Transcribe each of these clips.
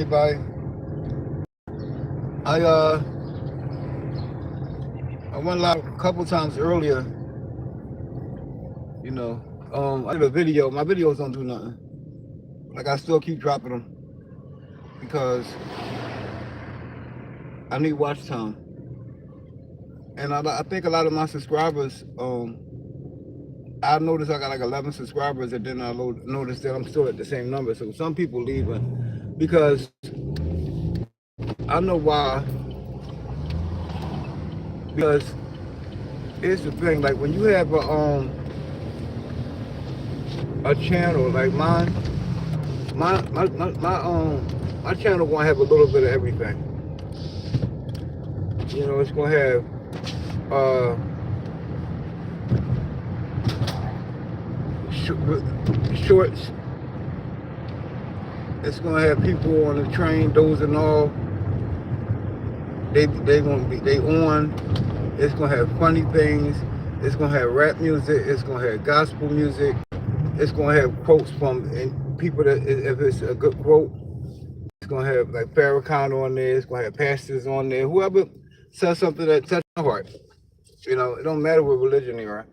Everybody, I uh I went live a couple times earlier. You know, I did a video. My videos don't do nothing. Like I still keep dropping them because I need watch time. And I think a lot of my subscribers, I noticed I got like 11 subscribers, and then noticed that I'm still at the same number. So some people leaving because I know why. Because it's the thing. Like when you have a channel like mine, my channel gonna have a little bit of everything. You know, it's gonna have uh shorts. It's gonna have people on the train dozing off. They gonna be they on. It's gonna have funny things. It's gonna have rap music. It's gonna have gospel music. It's gonna have quotes from and people that if it's a good quote. It's gonna have like Farrakhan on there. It's gonna have pastors on there. Whoever says something that touches my heart. You know, it don't matter what religion they are.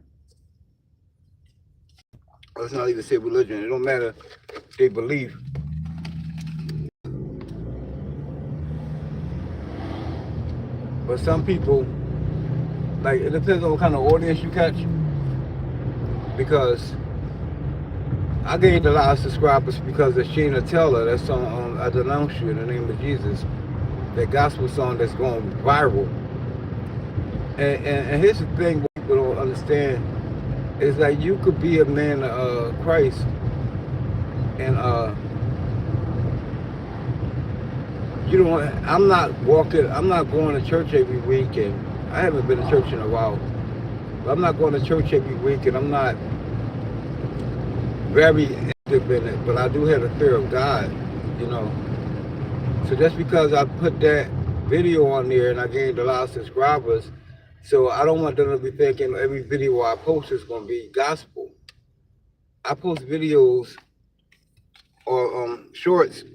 Let's not even say religion. It don't matter they believe. But some people, like it depends on what kind of audience you catch. Because I gained a lot of subscribers because of Sheena Taylor, that song I Denounce You in the Name of Jesus. That gospel song that's going viral. And here's the thing what people don't understand is like you could be a man of Christ and you know, I'm not going to church every week, and I haven't been to church in a while. But I'm not going to church every week, and I'm not very active in it, but I do have the fear of God, you know. So just because I put that video on there and I gained a lot of subscribers, so I don't want them to be thinking every video I post is going to be gospel. I post videos or shorts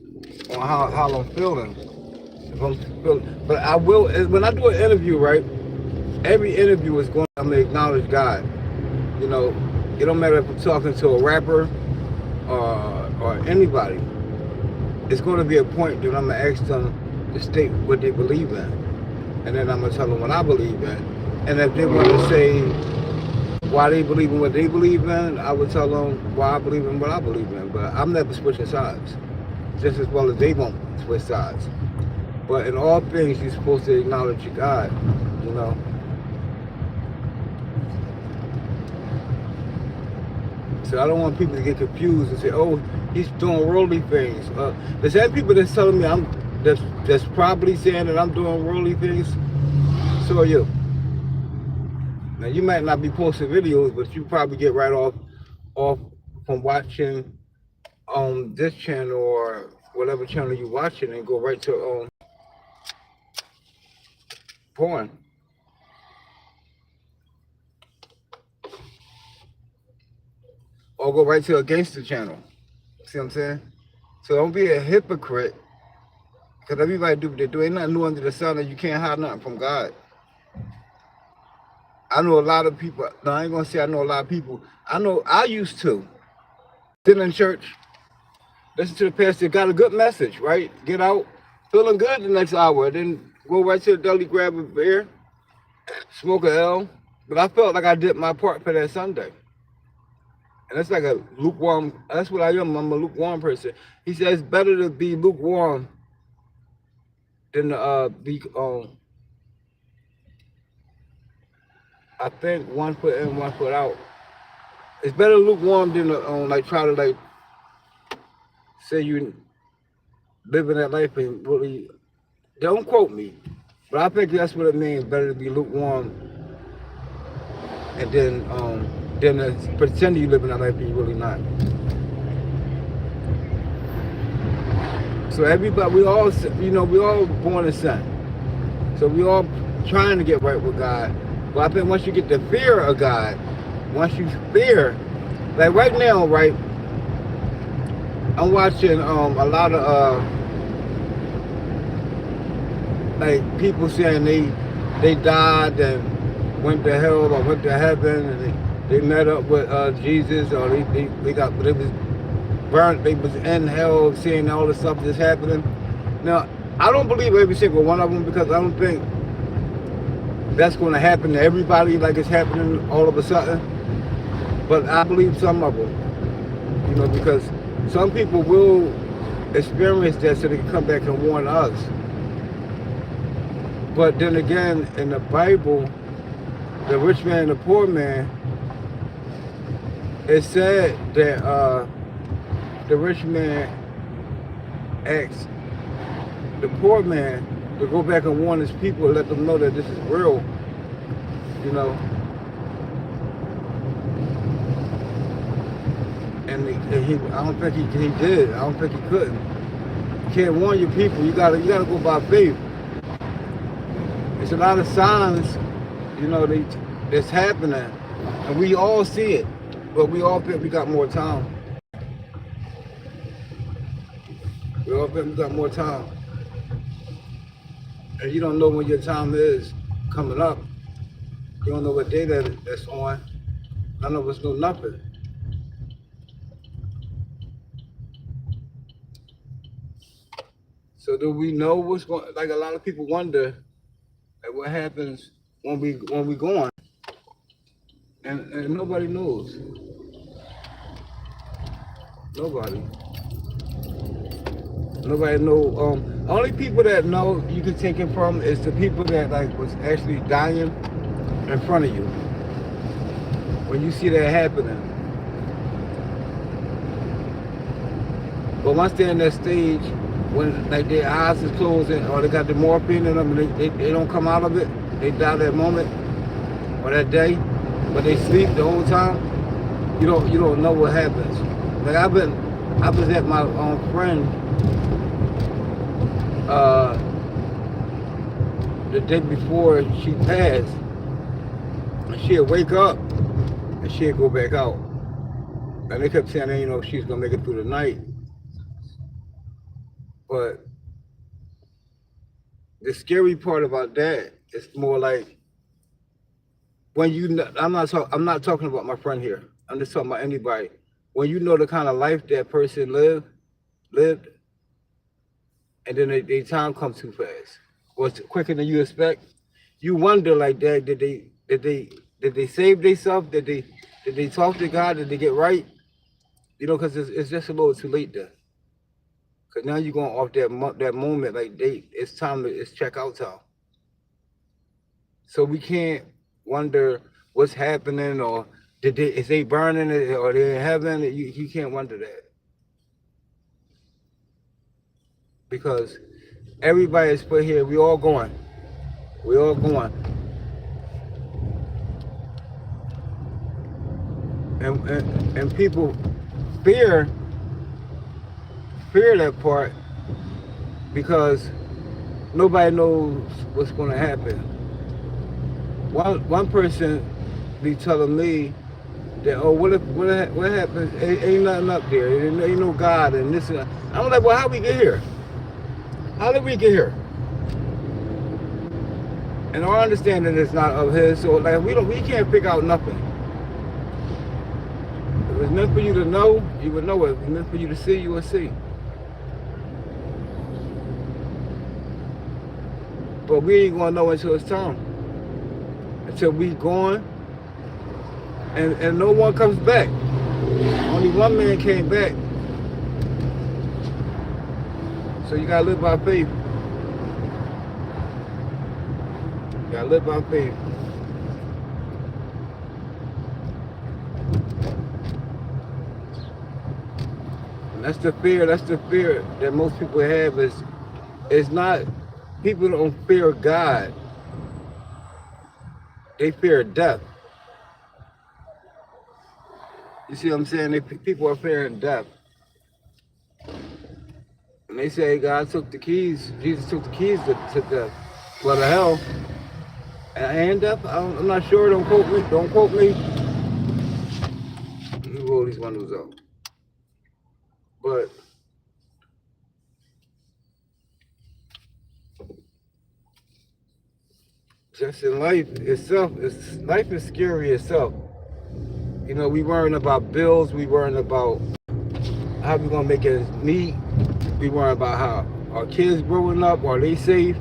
on how I'm feeling. But I will, when I do an interview, right, every interview is going to acknowledge God. You know, it don't matter if I'm talking to a rapper or anybody. It's going to be a point that I'm going to ask them to state what they believe in. And then I'm going to tell them what I believe in. And if they want to say why they believe in what they believe in, I would tell them why I believe in what I believe in. But I'm never switching sides, just as well as they won't switch sides. But in all things, you're supposed to acknowledge your God, you know. So I don't want people to get confused and say, "Oh, he's doing worldly things." The same people that's telling me that's probably saying that I'm doing worldly things. So are you. Now you might not be posting videos, but you probably get right off from watching this channel or whatever channel you're watching and go right to porn. Or go right to a gangster channel. See what I'm saying? So don't be a hypocrite. Because everybody do what they do. Ain't nothing new under the sun, and you can't hide nothing from God. I know a lot of people. No, I ain't going to say I know a lot of people. I used to. Sit in church, listen to the pastor, got a good message, right? Get out, feeling good the next hour. Then go right to the deli, grab a beer, smoke a L. But I felt like I did my part for that Sunday. And that's like a lukewarm, that's what I am. I'm a lukewarm person. He says it's better to be lukewarm than to be, I think, 1 foot in, 1 foot out. It's better lukewarm than to like try to like say you living that life and really, don't quote me, but I think that's what it means. Better to be lukewarm and then pretend you living that life and you're really not. So everybody, we all born in sin. So we all trying to get right with God. But I think once you get the fear of God, once you fear, like right now, right, I'm watching a lot of like people saying they died and went to hell or went to heaven and they met up with Jesus or they was burnt, they was in hell seeing all the stuff that's happening. Now, I don't believe every single one of them because I don't think that's going to happen to everybody like it's happening all of a sudden. But I believe some of them, because some people will experience that so they can come back and warn us. But then again, in the Bible, the rich man and the poor man, it said that the rich man asked the poor man to go back and warn his people, let them know that this is real, And I don't think he did. I don't think he couldn't. You can't warn your people. You gotta go by faith. It's a lot of signs, that's happening, and we all see it, but we all think we got more time. We all think we got more time, and you don't know when your time is coming up. You don't know what day that's on. None of us know nothing. So do we know what's going? Like a lot of people wonder, like what happens when we gone, and nobody knows. Nobody know. Only people that know you can take it from is the people that like was actually dying in front of you. When you see that happening, but once they're in that stage, when like their eyes is closing or they got the morphine in them, and they don't come out of it, they die that moment or that day, but they sleep the whole time. You don't know what happens. Like I was at my friend the day before she passed, and she'd wake up and she'd go back out. And they kept saying, if she's gonna make it through the night. But the scary part about that is more like when I'm not talking about my friend here. I'm just talking about anybody. When you know the kind of life that person lived, and then their time comes too fast, or it's quicker than you expect. You wonder like that, did they save themselves? Did they talk to God? Did they get right? Because it's just a little too late there. Because now you're going off that moment, like it's time it's check out time. So we can't wonder what's happening or is they burning it or they in heaven. You can't wonder that. Because everybody's put here, we all going. We all going. And people fear that part because nobody knows what's going to happen. One person be telling me that, what happens? Ain't nothing up there. Ain't no God and this. And I'm like, well, how we get here? How did we get here? And our understanding is not of His, so like we can't figure out nothing. If it's meant for you to know, you would know it. If it's meant for you to see, you will see. But we ain't gonna know until it's time. Until we gone, and no one comes back. Only one man came back. So you gotta live by faith. You gotta live by faith. And that's the fear that most people have is not, people don't fear God. They fear death. You see what I'm saying? People are fearing death. And they say God took the keys, Jesus took the keys to death. Well, to hell. And death, I'm not sure, don't quote me. Let me roll these windows up. But just in life itself, life is scary itself. You know, we worrying about bills, we worrying about how we gonna make ends meet, we worrying about how our kids growing up, are they safe?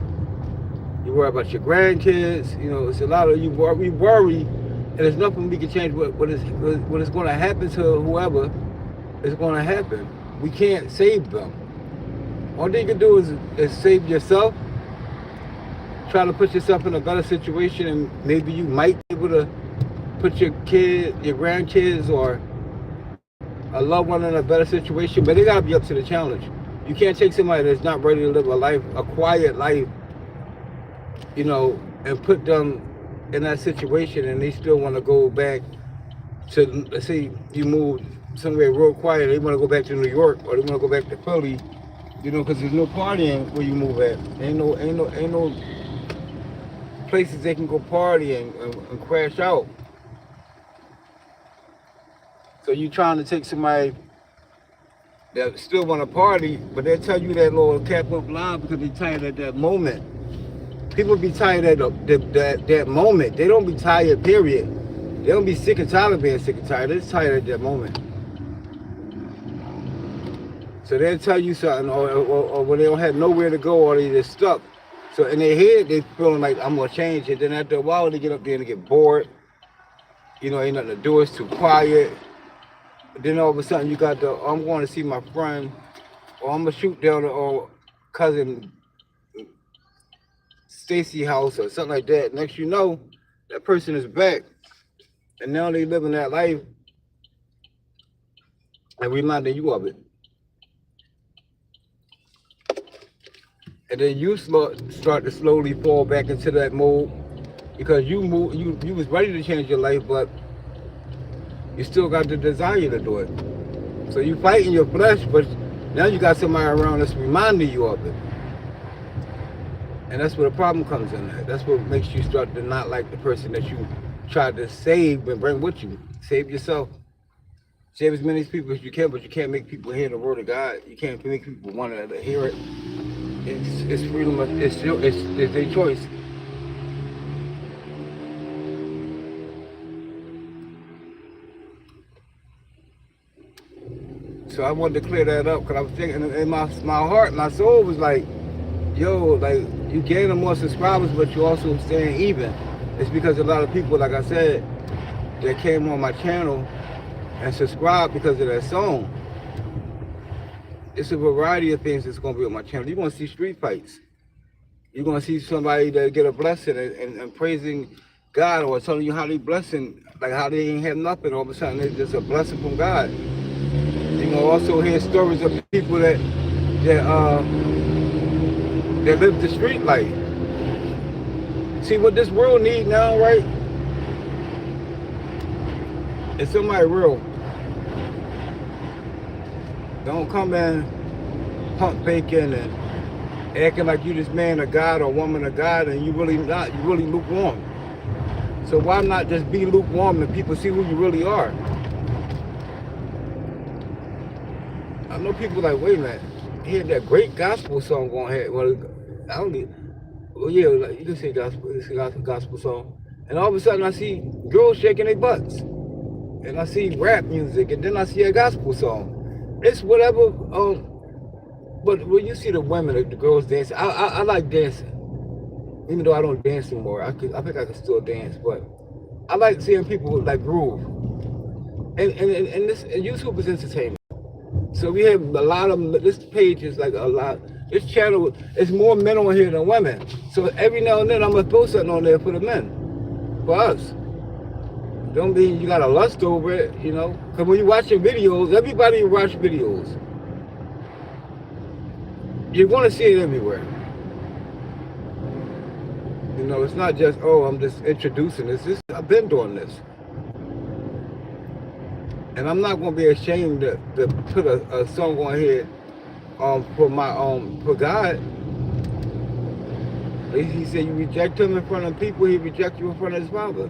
You worry about your grandkids. You know, it's a lot of we worry, and there's nothing we can change. What is going to happen to whoever is going to happen. We can't save them. All you can do is save yourself. Try to put yourself in a better situation, and maybe you might be able to put your kid, your grandkids, or a loved one in a better situation. But they gotta be up to the challenge. You can't take somebody that's not ready to live a quiet life, you know, and put them in that situation, and they still want to go back to, let's say you move somewhere real quiet, they want to go back to New York, or they want to go back to Philly, you know, because there's no partying where you move at. Ain't no places they can go party and crash out. So you trying to take somebody that still want to party, but they'll tell you that little cap up line because they're tired at that moment. People be tired at that moment. They don't be tired, period. They don't be sick and tired of being sick and tired. They're tired at that moment. So they'll tell you something, or when they don't have nowhere to go, or they just stuck. So in their head, they feeling like, I'm going to change it. Then after a while, they get up there and get bored. You know, ain't nothing to do. It's too quiet. Then all of a sudden, you got the, I'm going to see my friend, or I'm going to shoot down or cousin Stacy house or something like that. Next you know, that person is back. And now they living that life and reminding you of it. And then you start to slowly fall back into that mode because you was ready to change your life, but you still got the desire to do it. So you fighting your flesh, but now you got somebody around that's reminding you of it. And that's where the problem comes in at. That's what makes you start to not like the person that you tried to save and bring with you. Save yourself. Save as many people as you can, but you can't make people hear the word of God. You can't make people want to hear it. It's freedom. It's their choice. So I wanted to clear that up because I was thinking in my heart, my soul was like, yo, like you gaining more subscribers, but you also staying even. It's because a lot of people, like I said, that came on my channel and subscribed because of that song. It's a variety of things that's going to be on my channel. You're going to see street fights. You're going to see somebody that get a blessing and praising God, or telling you how they blessing, like how they ain't have nothing. All of a sudden, it's just a blessing from God. You're going to also hear stories of people that live the street life. See, what this world need now, right? Is somebody real. Don't come in pump faking and acting like you this man of God or woman of God, and you really not. You really lukewarm. So why not just be lukewarm and people see who you really are? I know people like, wait a minute, hear that great gospel song going ahead. Well, I don't need. Well, yeah, like, you can say gospel. It's a gospel song, and all of a sudden I see girls shaking their butts, and I see rap music, and then I see a gospel song. It's whatever. But when you see the women, the girls dancing, I like dancing. Even though I don't dance anymore, I think I can still dance. But I like seeing people like groove. And YouTube is entertainment. So we have a lot of, this page is like a lot. This channel is more men on here than women. So every now and then I'm gonna throw something on there for the men, for us. Don't mean you gotta lust over it, you know. Cause when you watching videos, everybody watch videos. You're gonna see it everywhere. You know, it's not just, oh, I'm just introducing this. I've been doing this. And I'm not gonna be ashamed to put a song on here for God. He said you reject him in front of people, he reject you in front of his Father.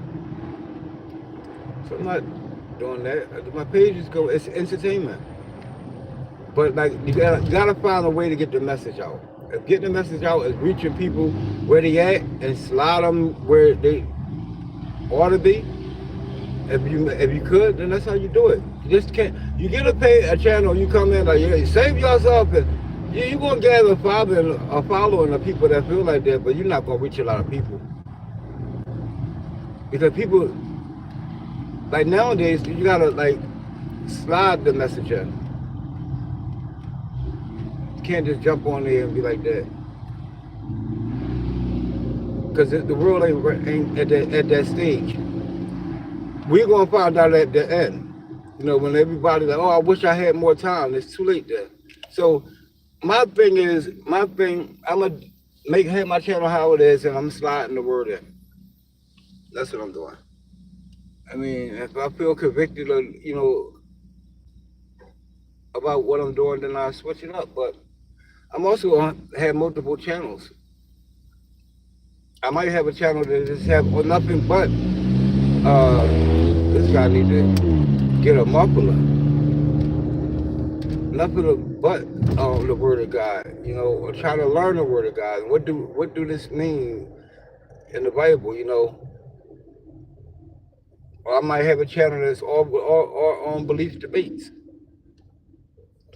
So I'm not doing that. My pages go, it's entertainment. But like you gotta find a way to get the message out. If getting the message out is reaching people where they at and slide them where they ought to be, if you could, then that's how you do it. You just can't. You get a channel, you come in like, yeah, save yourself, and you're gonna gather a following of people that feel like that, but you're not gonna reach a lot of people because people like nowadays you gotta like slide the message in. You can't just jump on there and be like that because the world ain't at that stage. We're gonna find out at the end. You know, when everybody's like, oh, I wish I had more time. It's too late then. So my thing, I'm gonna have my channel how it is, and I'm sliding the word in. That's what I'm doing. I mean, if I feel convicted, or, you know, about what I'm doing, then I switch it up. But I'm also gonna have multiple channels. I might have a channel that just have nothing but this guy need to get a muffler. Nothing but the word of God, you know, or trying to learn the word of God. What do this mean in the Bible, you know? Or I might have a channel that's all on belief debates.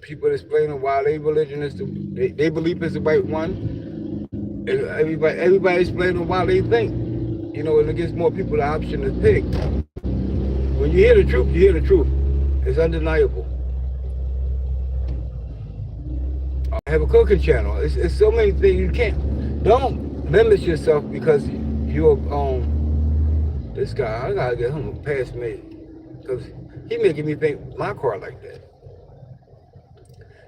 People explaining why their religion is they believe is the right one, and everybody explaining why they think, you know, and it gives more people the option to pick. When you hear the truth, you hear the truth. It's undeniable. I have a cooking channel. It's so many things you don't limit yourself because you're this guy. I gotta get him past me because he making me think my car like that.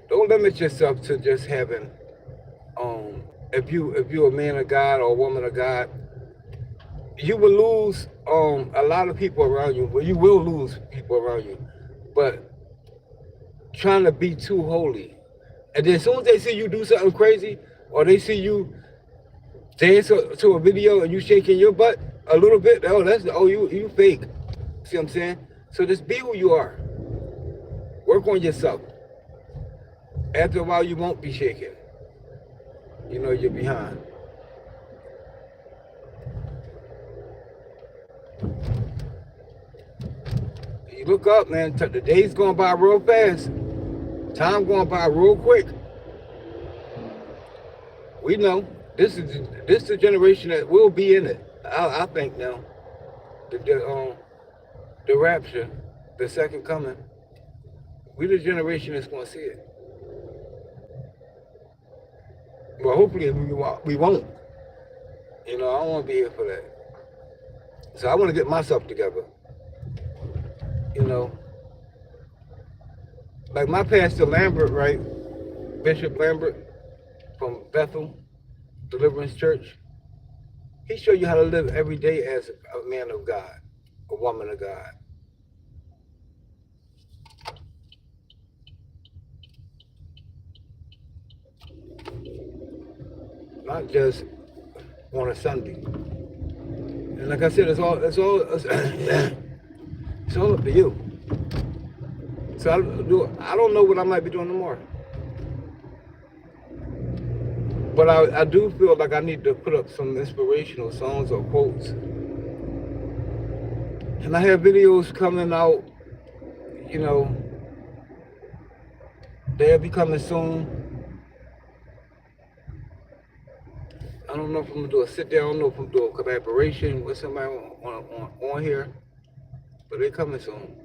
Don't limit yourself to just having if you're a man of God or a woman of God, you will lose a lot of people around you. Well, you will lose people around you, but trying to be too holy. And then as soon as they see you do something crazy, or they see you dance to a video and you shaking your butt a little bit, you fake. See what I'm saying? So just be who you are. Work on yourself. After a while, you won't be shaking. You know you're behind. You look up, man. The day's going by real fast. Time going by real quick. We know this is the generation that will be in it. I think now. The rapture, the second coming. We the generation that's going to see it. Well, hopefully we won't. You know, I don't want to be here for that. So I want to get myself together. You know, like my pastor Lambert, right? Bishop Lambert from Bethel Deliverance Church. He show you how to live every day as a man of God, a woman of God. Not just on a Sunday. And like I said, it's all up to you. So I don't know what I might be doing tomorrow. But I do feel like I need to put up some inspirational songs or quotes. And I have videos coming out, you know, they'll be coming soon. I don't know if I'm gonna do a sit down, I don't know if I'm doing a collaboration with somebody on here, but they're coming soon.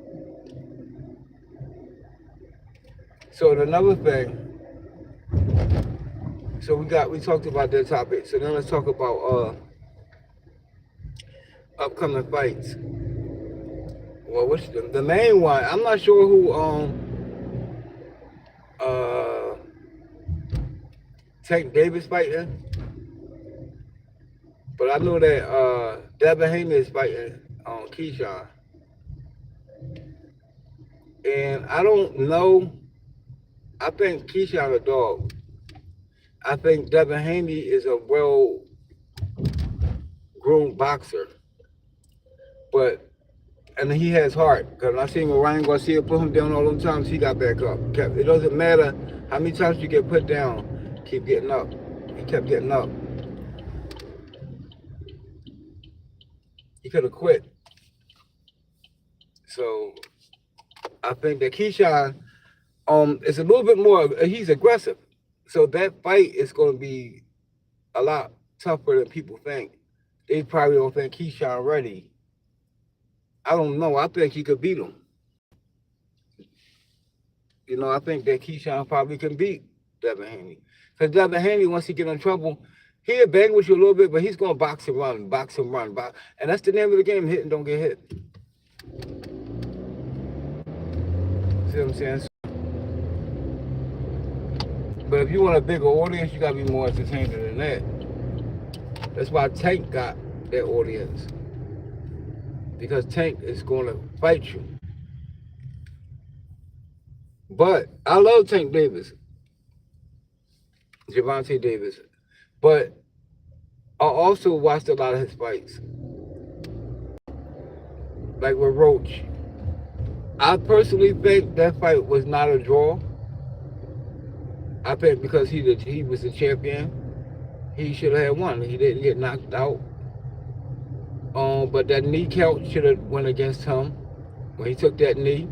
So another thing, so we talked about that topic. So now let's talk about upcoming fights. Well, what's the main one? I'm not sure who Tank Davis fighting, but I know that Devin Haney is fighting Keyshawn, and I don't know. I think Keyshawn a dog. I think Devin Haney is a well-groomed boxer, and he has heart. Because I seen when Ryan Garcia put him down all those times, he got back up. It doesn't matter how many times you get put down, keep getting up. He kept getting up. He could have quit. So I think that Keyshawn is a little bit more. He's aggressive, so that fight is going to be a lot tougher than people think. They probably don't think Keyshawn ready. I don't know. I think he could beat him. You know, I think that Keyshawn probably can beat Devin Haney. Because Devin Haney, once he get in trouble, he'll bang with you a little bit, but he's going to box and run, box and run. Box. And that's the name of the game, hit and don't get hit. See what I'm saying? But if you want a bigger audience, you got to be more entertaining than that. That's why Tank got that audience. Because Tank is going to fight you. But I love Tank Davis, Gervonta Davis. But I also watched a lot of his fights. Like with Roach. I personally think that fight was not a draw. I think because he was the champion, he should have had won. He didn't get knocked out. But that knee count should have went against him when he took that knee.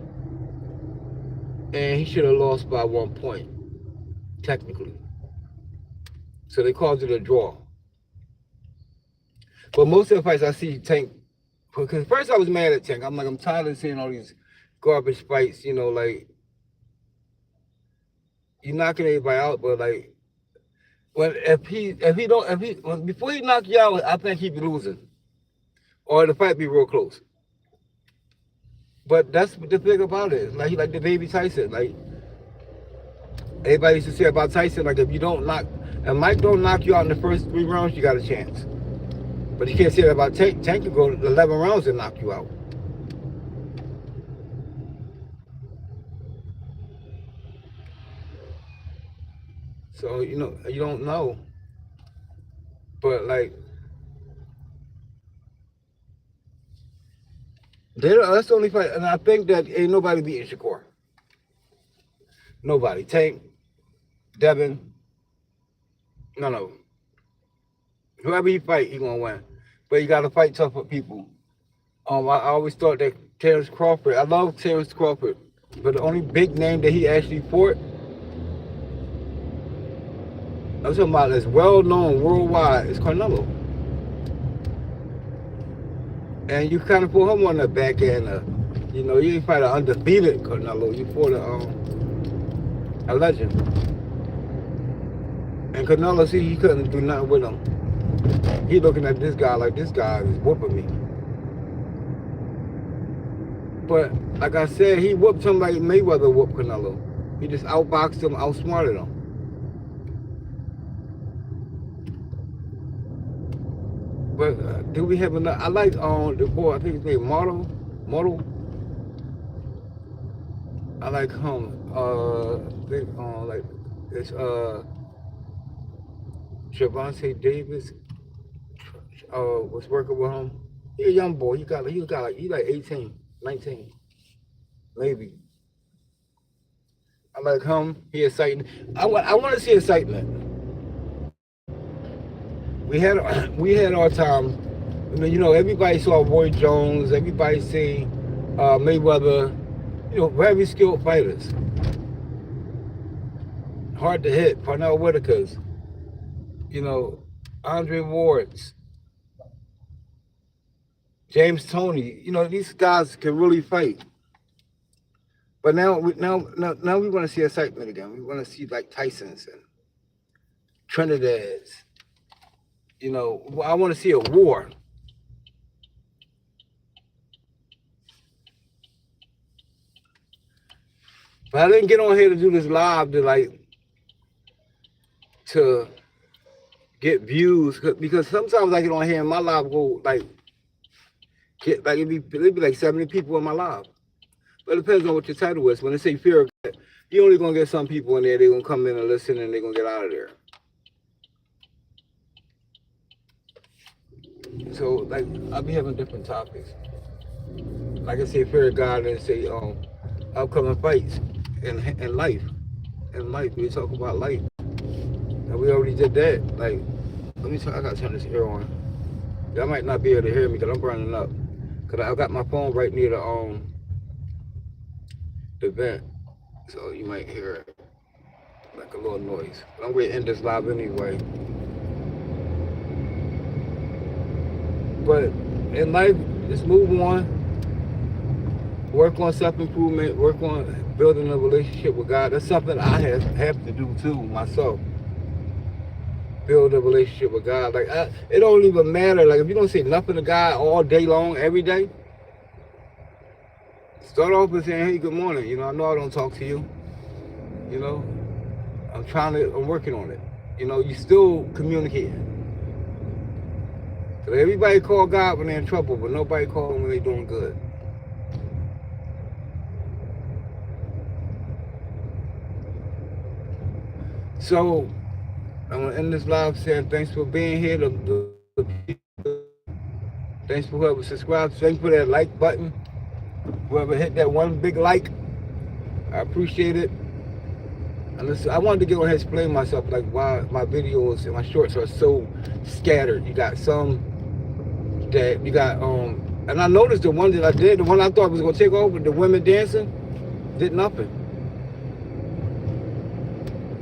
And he should have lost by 1 point, technically. So they called it a draw. But most of the fights I see Tank, because first I was mad at Tank. I'm like, I'm tired of seeing all these garbage fights, you know, like, you're knocking everybody out, but like, before he knock you out, I think he'd be losing. Or the fight be real close. But that's the thing about it. Like, he like the baby Tyson. Like, everybody used to say about Tyson, like, if Mike don't knock you out in the first 3 rounds, you got a chance. But you can't say that about Tank. Tank can go 11 rounds and knock you out. So, you know, you don't know. But, like, that's the only fight. And I think that ain't nobody beating Shakur. Nobody. Tank, Devin, no. Whoever he fight, he gonna win. But you gotta fight tougher people. I always thought that Terrence Crawford, I love Terrence Crawford, but the only big name that he actually fought, I'm talking about that's well known worldwide, is Canelo. And you kind of put him on the back end. You know, you didn't fight an undefeated Canelo. You fought a legend. And Canelo, see, he couldn't do nothing with him. He looking at this guy like, this guy is whooping me. But like I said, he whooped him like Mayweather whooped Canelo. He just outboxed him, outsmarted him. But do we have enough? I like the boy, I think his name Model. I like him. I think like it's Gervonta Davis was working with him. He a young boy. He like 18, 19, maybe. I like him. He exciting. I want to see excitement. We had our time. You know, everybody saw Roy Jones. Everybody seen Mayweather. You know, very skilled fighters. Hard to hit. Parnell Whitakers. You know, Andre Wards. James Toney. You know, these guys can really fight. But now we want to see excitement again. We want to see like Tyson's and Trinidad's. You know, I want to see a war. But I didn't get on here to do this live to get views, because sometimes I get on here and my live go it'd be like 70 people in my live. But it depends on what your title is. When they say fear of God, you're only gonna get some people in there. They're gonna come in and listen, and they're gonna get out of there. So, like, I'll be having different topics. Like I say, fear of God, and say upcoming fights in life. In life, we talk about life. And we already did that. Like, let me try, I gotta turn this air on. Y'all might not be able to hear me because I'm burning up. Cause I got my phone right near the vent, so you might hear it like a little noise. But I'm going to end this live anyway. But in life, just move on. Work on self-improvement. Work on building a relationship with God. That's something I have to do too myself. Build a relationship with God. Like it don't even matter. Like if you don't say nothing to God all day long, every day, start off with saying, "Hey, good morning." You know, I know I don't talk to you. You know, I'm working on it. You know, you still communicating. So everybody call God when they're in trouble, but nobody call him when they're doing good. So I'm gonna end this live saying thanks for being here. Thanks for whoever subscribed. Thanks for that like button. Whoever hit that one big like, I appreciate it. And listen, I wanted to get on here and explain myself, like why my videos and my shorts are so scattered. You got some that you got and I noticed the one that I did, the one I thought was gonna take over, the women dancing, did nothing.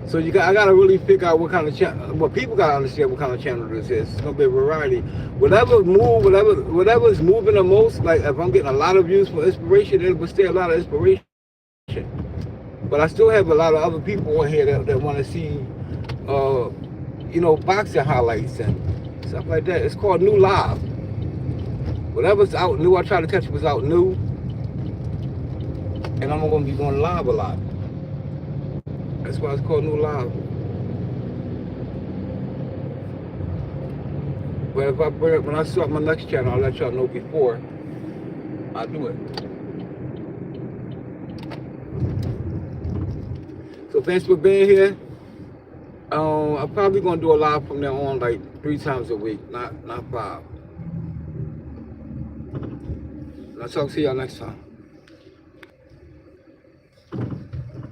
So I gotta really figure out what kind of channel. Well, people gotta understand what kind of channel this is. It's gonna be a variety. Whatever's moving the most. Like if I'm getting a lot of views for inspiration, it will stay a lot of inspiration. But I still have a lot of other people on here that want to see, you know, boxing highlights and stuff like that. It's called New Live. Whatever's out new, I try to catch what's out new, and I'm gonna be going live a lot. That's why it's called New Live. But if I bring it, when I start my next channel, I'll let y'all know before I do it. So thanks for being here. I'm probably gonna do a live from now on, like 3 times a week, not 5. And I'll talk to y'all next time.